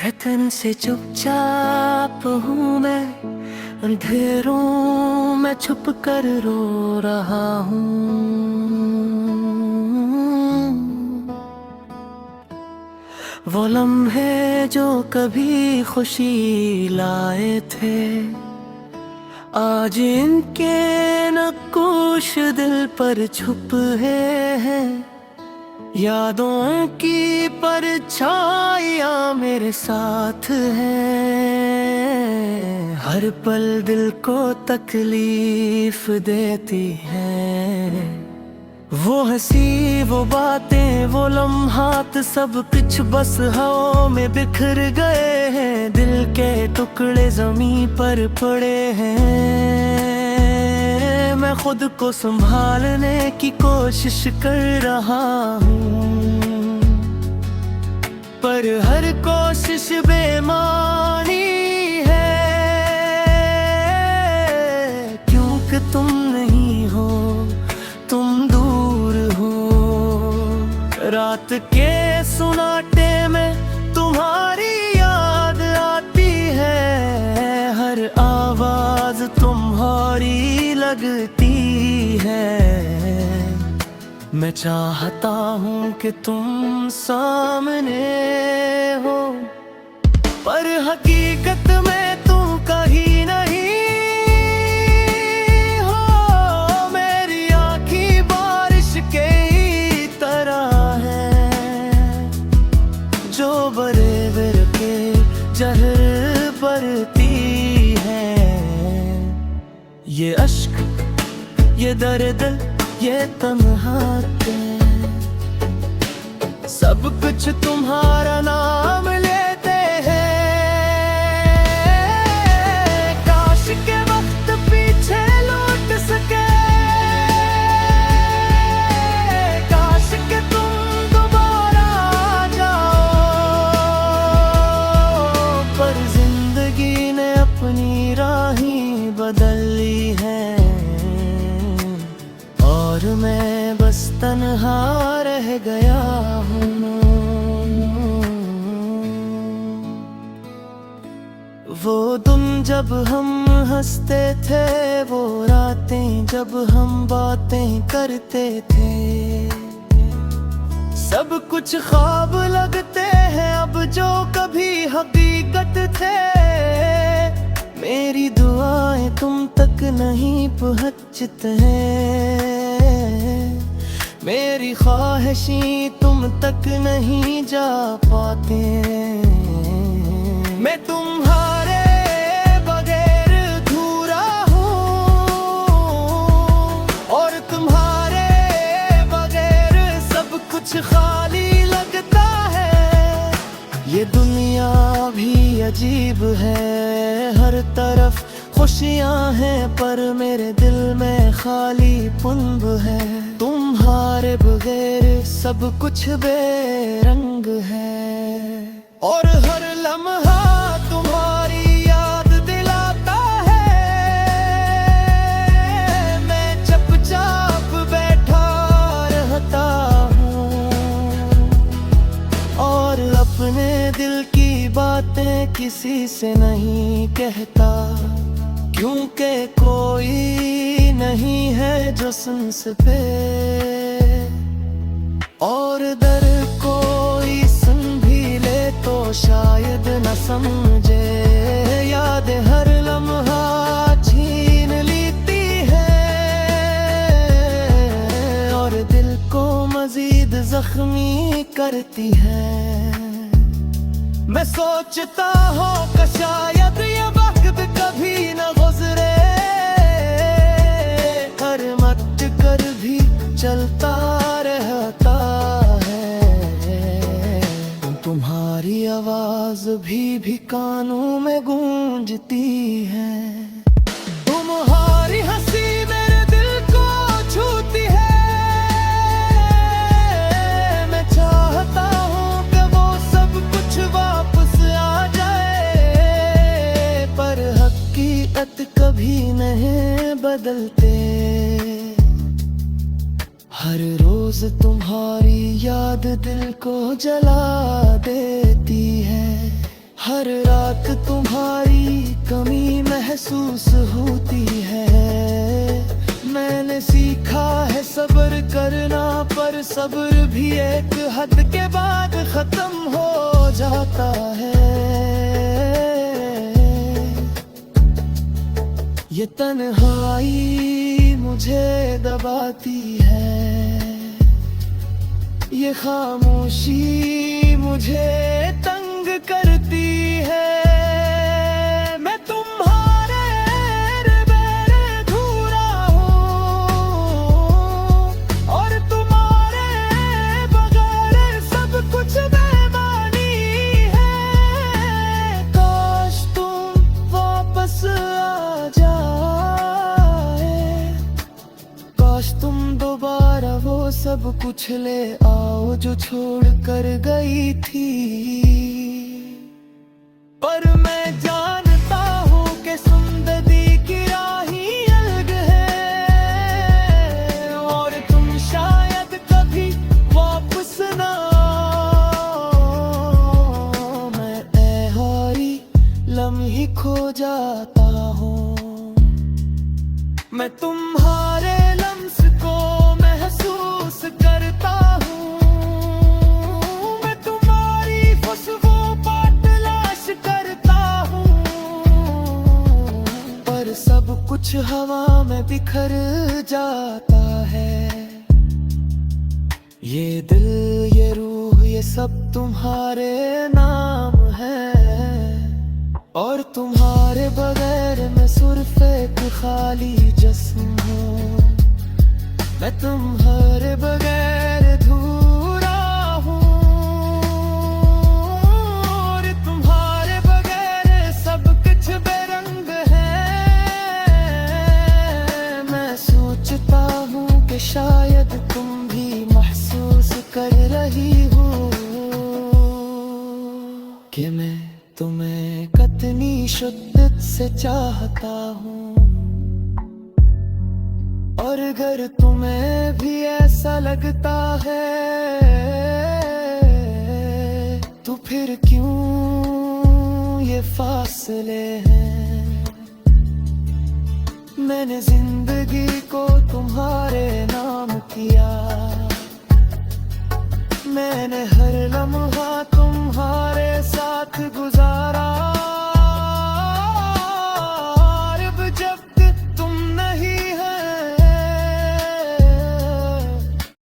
धड़कन से चुपचाप हूँ मैं, अंधेरों में छुप कर रो रहा हूँ। वो लम्हे जो कभी खुशी लाए थे, आज इनके नक्काश दिल पर छुप हैं। यादों की परछाइयाँ मेरे साथ हैं, हर पल दिल को तकलीफ देती हैं। वो हंसी, वो बातें, वो लम्हात सब कुछ बस हवा में बिखर गए हैं। दिल के टुकड़े ज़मीं पर पड़े हैं। मैं खुद को संभालने की कोशिश कर रहा हूँ, पर हर कोशिश बेमानी है, क्योंकि तुम नहीं हो, तुम दूर हो। रात के सुनाटे में तुम्हारी याद आती है, हर आवाज तुम्हारी लगती है। मैं चाहता हूँ कि तुम सामने हो, पर हकीकत में तुम कहीं नहीं हो। मेरी आँखें बारिश के ही तरह है, जो बरे बिर के जहर बरती है। ये अश्क, ये दर्द, ये तन्हाई, सब कुछ तुम्हारा नाम लेते हैं। काश के वक्त पीछे लौट सके, काश के तुम दोबारा आ जाओ, पर जिंदगी ने अपनी राहें बदल ली है, और मैं बस तन्हा रह गया हूँ। वो दिन जब हम हंसते थे, वो रातें जब हम बातें करते थे, सब कुछ ख्वाब लगते हैं अब जो कभी हकीकत थे। मेरी दुआएं तुम तक नहीं पहुँचते हैं, मेरी ख्वाहिशें तुम तक नहीं जा पाते। मैं तुम्हारे बगैर अधूरा हूँ, और तुम्हारे बगैर सब कुछ खाली लगता है। ये दुनिया भी अजीब है, हर तरफ खुशियाँ हैं, पर मेरे दिल में खाली पुंब है। तुम्हारे बगैर सब कुछ बेरंग है, और हर लम्हा तुम्हारी याद दिलाता है। मैं चुपचाप बैठा रहता हूँ, और अपने दिल की बातें किसी से नहीं कहता, क्योंकि कोई नहीं है जो सुन सके, और दर कोई सुन भी ले तो शायद न समझे। याद हर लम्हा छीन लेती है, और दिल को मजीद जख्मी करती है। मैं सोचता हूँ कि शायद ये वक्त कभी न गुजरे, कर मत कर भी चलता रहता है। तुम्हारी आवाज भी कानों में गूंजती है, तुम्हारी हंसी मेरे दिल को छूती है। मैं चाहता हूँ कि वो सब कुछ वापस आ जाए, पर हकीकत कभी नहीं बदलते। हर रोज तुम्हारी याद दिल को जला देती है, हर रात तुम्हारी कमी महसूस होती है। मैंने सीखा है सब्र करना, पर सब्र भी एक हद के बाद खत्म हो जाता है। ये तन्हाई मुझे दबाती है, ये खामोशी मुझे तंग करती है। मैं तुम्हारे बेअधूरा हूँ और तुम्हारे बगैर सब कुछ बेमानी है। काश तुम वापस आ जाए, काश तुम दोबारा वो सब कुछ ले आओ जो छोड़ कर गई थी। पर मैं जानता हूँ कि जिंदगी की राही अलग है और तुम शायद कभी वापस ना आओ। मैं ऐहारी लम्हे खो जाता हूँ, मैं तुम्हारे लम्स को महसूस करता हूँ। मैं तुम्हारी खुशबू पर तलाश करता हूँ, पर सब कुछ हवा में बिखर जाता है। ये दिल, ये रूह, ये सब तुम्हारे नाम है और तुम्हारे बगैर मैं सिर्फ एक खाली जिस्म हूँ। मैं तुम्हारे बगैर अधूरा हूँ और तुम्हारे बगैर सब कुछ बेरंग है। मैं सोचता हूँ कि शायद तुम भी महसूस कर रही हो कि मैं तुम्हें कितनी शिद्दत से चाहता हूँ। और अगर तुम्हें भी ऐसा लगता है तो फिर क्यों ये फासले हैं। मैंने जिंदगी को तुम्हारे नाम किया, मैंने हर